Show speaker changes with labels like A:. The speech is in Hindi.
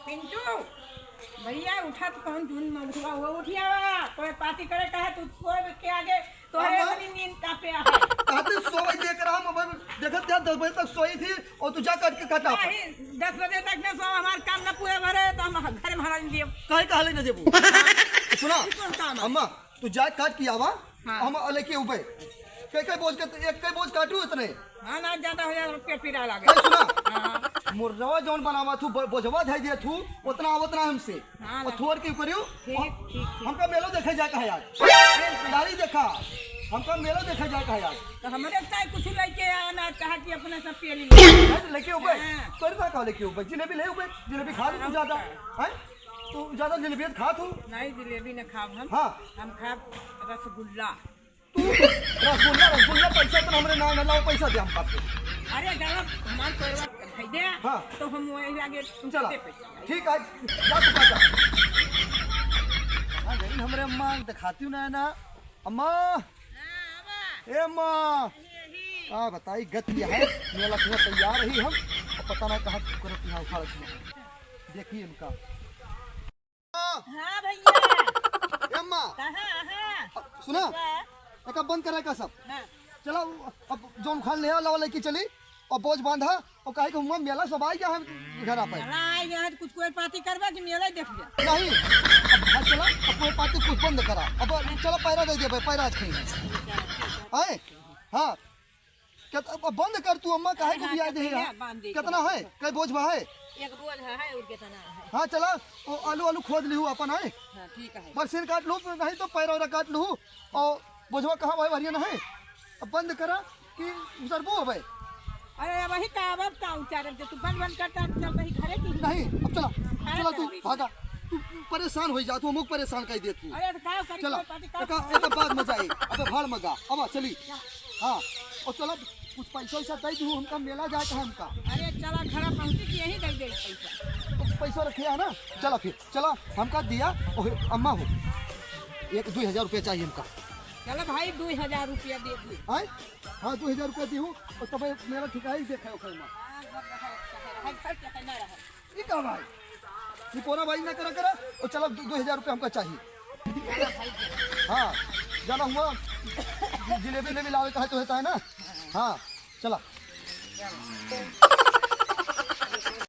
A: पिंटू भैया उठा तो कौन जून में उठवा वो उठिया कोई पार्टी करे कहे तू सोए के आगे तोहरे वाली नींद का पे आ
B: कहते सोई देख रहा मोबाइल देखत क्या 10 बजे तक सोई थी और तू जा काट के काटा
A: नहीं 10 बजे तक न सो हमार काम न पूरे भरे तो हम घर भाड़ा नहीं दिए
B: काहे कहले न देबू सुना अम्मा तू जा काट के आवा हम अले के ऊपर कई बोझ के एक कई बोझ काटू इतने
A: हां ना ज्यादा हो जाए पेट पीड़ा लागे
B: सुना मुर्रवा जौन बनावा तू बोझवा धइ दे तू उतना उतना हमसे और थोड़ के करियो
A: ठीक
B: हमका मेलो देखे जा कहा यार गाड़ी देखा हमका मेलो देखे जा कहा यार
A: तो हमरे ताई कुछ लेके आना कहा कि अपने सब पे ले
B: लेके ऊपर तोर का का लेके ऊपर जिलेबी ले ऊपर जिलेबी खा तू ज्यादा हैं तू ज्यादा जलेबी खा तू
A: नहीं जलेबी न खाब हम
B: हां हम
A: खाब रसगुल्ला
B: तू रसगुल्ला पैसा तो हमरे नाम लाओ पैसा दे हम पापे
A: अरे गलत हमार कोई भाई दे
B: हां
A: तो हम वही लागे
B: चला ठीक है जा तू पाता हां गई हमरे अम्मा दिखाती ना ना अम्मा ए अम्मा हां बताई गत क्या है मेला पूरा तैयार रही हम और पता ना कहां करत यहां उखाड़ देखिए इनका
A: हां भैया
B: अम्मा
A: कहां
B: सुना एक बंद करे का सब चलो अब जोन उखाड़ ले लावा लेके चली और बोझ बांधा और कहे कि हम मेला सब आ गया हम घर आ पाए
A: आई गए कुछ कोई पार्टी करवा कि मेला देख ले
B: नहीं अब चला अपने पार्टी कुछ बंद करा अब चलो पैरा दे दे भाई पैरा आज कहीं आए हां क्या अब बंद कर तू अम्मा काहे को बिया दे कितना है कई बोझ बा है
A: एक बोझ है और कितना है
B: हां चला वो आलू खोद लिहू अपन है
A: हां ठीक है
B: बस सिर काट लूं नहीं तो पैरा वरा काट लूं और बोझवा कहां भाई भरिया ना है अब बंद करा कि उतरबो भाई
A: अरे वही का अब का उचारे तू बंद करता चल वही घरे की
B: नहीं अब चला तू भागा तू परेशान हो जा तू मुख परेशान कर दे तू
A: अरे का कर
B: चला एक बात मजा आई अबे भाड़ मगा अब चली हां और चलो कुछ पैसा दे दू हमका मेला जाए का हमका
A: अरे चला घर पहुंची कि यही दे दे पैसा
B: पैसा रखे है ना चला फिर चला हमका दिया और अम्मा हो एक 2000 रुपया चाहिए हमका
A: चलो भाई 2000 रुपया दे दी
B: हां हां 2000 रुपया दी हूं और तब मेरा ठिकाई देखा ओखर में ये का भाई ये कोना भाई ना करा और चलो 2000 रुपया हमका चाहिए हां जाना हुआ जलेबी ले लावे कहा तो होता है ना हां चला